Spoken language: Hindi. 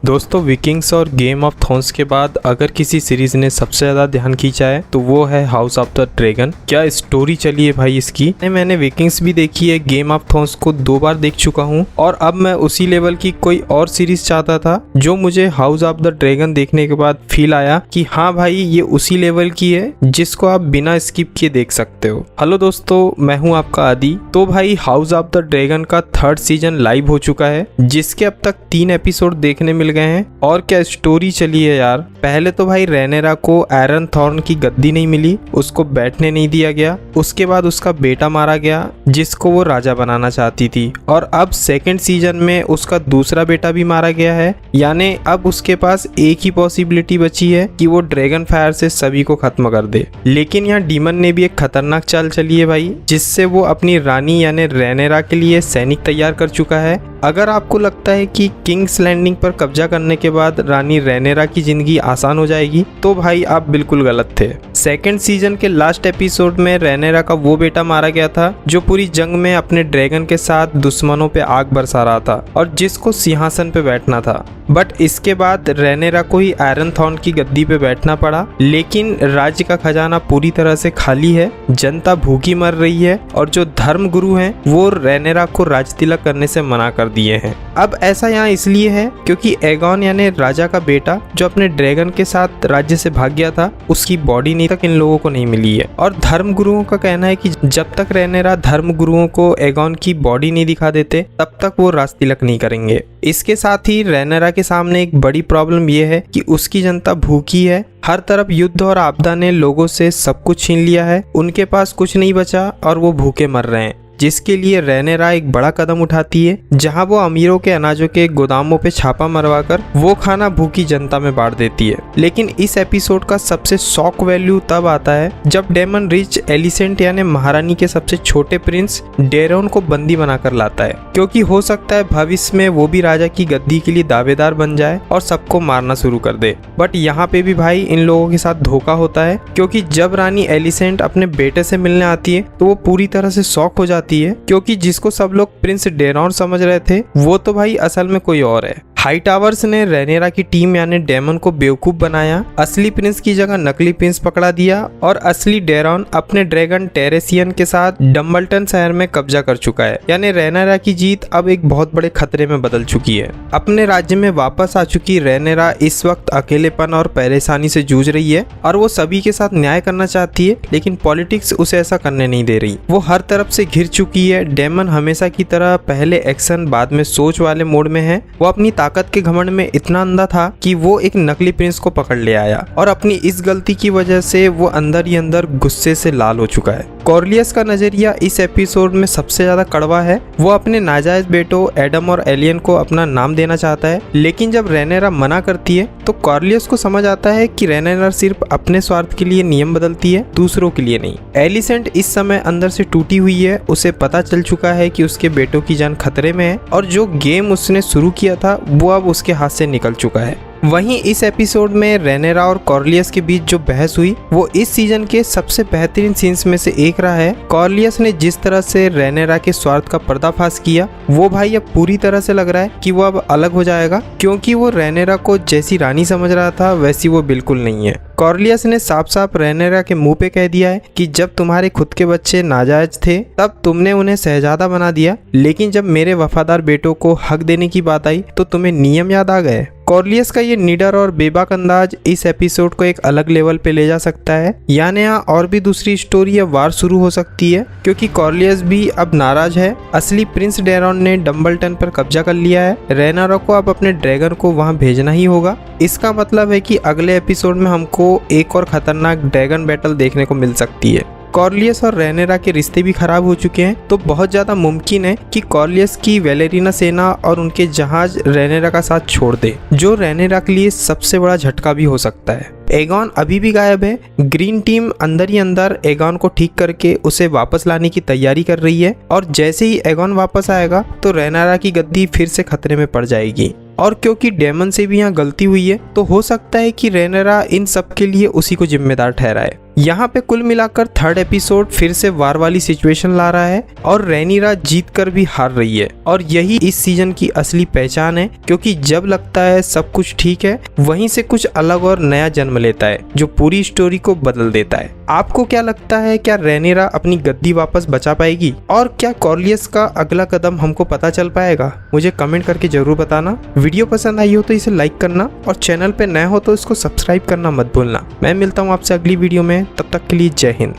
दोस्तों विकिंग्स और गेम ऑफ थ्रोन्स के बाद अगर किसी सीरीज ने सबसे ज़्यादा ध्यान खींचा है तो वो है हाउस ऑफ द ड्रैगन। क्या स्टोरी चली है भाई इसकी। मैंने विकिंग्स भी देखी है, गेम ऑफ थ्रोन्स को 2 बार देख चुका हूँ और अब मैं उसी लेवल की कोई और सीरीज चाहता था जो मुझे हाउस ऑफ द ड्रैगन देखने के बाद फील आया कि हाँ भाई ये उसी लेवल की है जिसको आप बिना स्किप किए देख सकते हो। हेलो दोस्तों, मैं हूँ आपका आदि। तो भाई हाउस ऑफ द ड्रैगन का 3rd सीजन लाइव हो चुका है जिसके अब तक 3 एपिसोड देखने मिल गए हैं। और क्या स्टोरी चली है यार। पहले तो भाई रेनेरा को आयरन थॉर्न की गद्दी नहीं मिली, उसको बैठने नहीं दिया गया। उसके बाद उसका बेटा मारा गया जिसको वो राजा बनाना चाहती थी और अब 2nd सीजन में उसका दूसरा बेटा भी मारा गया है। यानी अब उसके पास एक ही पॉसिबिलिटी बची है कि वो ड्रैगन फायर से सभी को खत्म कर दे। लेकिन यहाँ डीमन ने भी एक खतरनाक चाल चली है भाई, जिससे वो अपनी रानी यानी रेनेरा के लिए सैनिक तैयार कर चुका है। अगर आपको लगता है कि किंग्स लैंडिंग पर कब्जा करने के बाद रानी रेनेरा की जिंदगी आसान हो जाएगी तो भाई आप बिल्कुल गलत थे। 2nd सीजन के लास्ट एपिसोड में रेनेरा का वो बेटा मारा गया था जो पूरी जंग में अपने ड्रैगन के साथ दुश्मनों पे आग बरसा रहा था और जिसको सिंहासन पे बैठना था। बट इसके बाद रेनेरा को ही आयरन थॉर्न की गद्दी पे बैठना पड़ा। लेकिन राज्य का खजाना पूरी तरह से खाली है, जनता भूखी मर रही है और जो धर्म गुरु हैं वो रेनेरा को राज तिलक करने से मना कर दिए हैं। अब ऐसा यहाँ इसलिए है क्योंकि एगॉन यानी राजा का बेटा जो अपने ड्रैगन के साथ राज्य से भाग गया था उसकी बॉडी नहीं तक इन लोगों को नहीं मिली है। और धर्म गुरुओं का कहना है कि जब तक रेनेरा धर्म गुरुओं को एगॉन की बॉडी नहीं दिखा देते तब तक वो राज तिलक नहीं करेंगे। इसके साथ ही रेनेरा के सामने एक बड़ी प्रॉब्लम ये है कि उसकी जनता भूखी है। हर तरफ युद्ध और आपदा ने लोगों से सब कुछ छीन लिया है, उनके पास कुछ नहीं बचा और वो भूखे मर रहे हैं। जिसके लिए रेनेरा एक बड़ा कदम उठाती है जहां वो अमीरों के अनाजों के गोदामों पे छापा मरवाकर वो खाना भूखी जनता में बांट देती है। लेकिन इस एपिसोड का सबसे शॉक वैल्यू तब आता है जब डेमन रिच एलिसेंट यानी महारानी के सबसे छोटे प्रिंस डेरोन को बंदी बनाकर लाता है, क्योंकि हो सकता है भविष्य में वो भी राजा की गद्दी के लिए दावेदार बन जाए और सबको मारना शुरू कर दे। बट यहाँ पे भी भाई इन लोगों के साथ धोखा होता है, क्योंकि जब रानी एलिसेंट अपने बेटे से मिलने आती है तो वो पूरी तरह से शॉक हो जाती है, क्योंकि जिसको सब लोग प्रिंस डेरोन समझ रहे थे वो तो भाई असल में कोई और है। हाईटावर्स ने रेनेरा की टीम यानी डेमन को बेवकूफ बनाया, असली प्रिंस की जगह नकली प्रिंस पकड़ा दिया और असली डेरोन अपने ड्रैगन टेरेसियन के साथ डम्बल्टन शहर में कब्जा कर चुका है। यानी रेनेरा की जीत अब एक बहुत बड़े खतरे में बदल चुकी है। अपने राज्य में वापस आ चुकी रेनेरा इस वक्त अकेलेपन और परेशानी से जूझ रही है और वो सभी के साथ न्याय करना चाहती है, लेकिन पॉलिटिक्स उसे ऐसा करने नहीं दे रही। वो हर तरफ से घिर चुकी है। डेमन हमेशा की तरह पहले एक्शन बाद में सोच वाले मोड में है। वो अपनी ताकत के घमंड में इतना अंधा था कि वो एक नकली प्रिंस को पकड़ ले आया और अपनी इस गलती की वजह से वो अंदर ही अंदर गुस्से से लाल हो चुका है। कॉर्लियस का नजरिया इस एपिसोड में सबसे ज्यादा कड़वा है। वो अपने नाजायज बेटों एडम और एलियन को अपना नाम देना चाहता है, लेकिन जब रेनेरा मना करती है तो कॉर्लियस को समझ आता है कि रेनेरा सिर्फ अपने स्वार्थ के लिए नियम बदलती है, दूसरों के लिए नहीं। एलिसेंट इस समय अंदर से टूटी हुई है। उसे पता चल चुका है कि उसके बेटों की जान खतरे में है और जो गेम उसने शुरू किया था वो अब उसके हाथ से निकल चुका है। वहीं इस एपिसोड में रेनेरा और कॉर्लियस के बीच जो बहस हुई वो इस सीजन के सबसे बेहतरीन सीन्स में से एक रहा है। कॉर्लियस ने जिस तरह से रेनेरा के स्वार्थ का पर्दाफाश किया वो भाई अब पूरी तरह से लग रहा है कि वो अब अलग हो जाएगा, क्योंकि वो रेनेरा को जैसी रानी समझ रहा था वैसी वो बिल्कुल नहीं है। कॉर्लियस ने साफ साफ रेनेरा के मुंह पे कह दिया है कि जब तुम्हारे खुद के बच्चे नाजायज थे तब तुमने उन्हें शहजादा बना दिया, लेकिन जब मेरे वफादार बेटों को हक देने की बात आई तो तुम्हें नियम याद आ गए। कॉर्लियस का ये निडर और बेबाक अंदाज इस एपिसोड को एक अलग लेवल पे ले जा सकता है। यानी यहाँ और भी दूसरी स्टोरी या वार शुरू हो सकती है, क्योंकि कॉर्लियस भी अब नाराज है। असली प्रिंस डेरोन ने डम्बल्टन पर कब्जा कर लिया है। रेनेरा को अब अपने ड्रैगन को वहाँ भेजना ही होगा। इसका मतलब है कि अगले एपिसोड में हमको एक और खतरनाक ड्रैगन बैटल देखने को मिल सकती है। कॉर्लियस और रेनेरा के रिश्ते भी खराब हो चुके हैं, तो बहुत ज़्यादा मुमकिन है कि कॉर्लियस की वेलेरिना सेना और उनके जहाज रेनेरा का साथ छोड़ दे, जो रेनेरा के लिए सबसे बड़ा झटका भी हो सकता है। एगॉन अभी भी गायब है। ग्रीन टीम अंदर ही अंदर एगॉन को ठीक करके उसे वापस लाने की तैयारी कर रही है और जैसे ही एगॉन वापस आएगा तो रेनेरा की गद्दी फिर से खतरे में पड़ जाएगी। और क्योंकि डेमन से भी यहाँ गलती हुई है तो हो सकता है कि रेनेरा इन सब के लिए उसी को जिम्मेदार ठहराए। यहाँ पे कुल मिलाकर थर्ड एपिसोड फिर से वार वाली सिचुएशन ला रहा है और रैनीरा जीत कर भी हार रही है और यही इस सीजन की असली पहचान है, क्योंकि जब लगता है सब कुछ ठीक है वहीं से कुछ अलग और नया जन्म लेता है जो पूरी स्टोरी को बदल देता है। आपको क्या लगता है, क्या रैनीरा अपनी गद्दी वापस बचा पाएगी और क्या कॉर्लियस का अगला कदम हमको पता चल पाएगा? मुझे कमेंट करके जरूर बताना। वीडियो पसंद आई हो तो इसे लाइक करना और चैनल पे नए हो तो इसको सब्सक्राइब करना मत भूलना। मैं मिलता हूँ आपसे अगली वीडियो में, तब तक के लिए जय हिंद।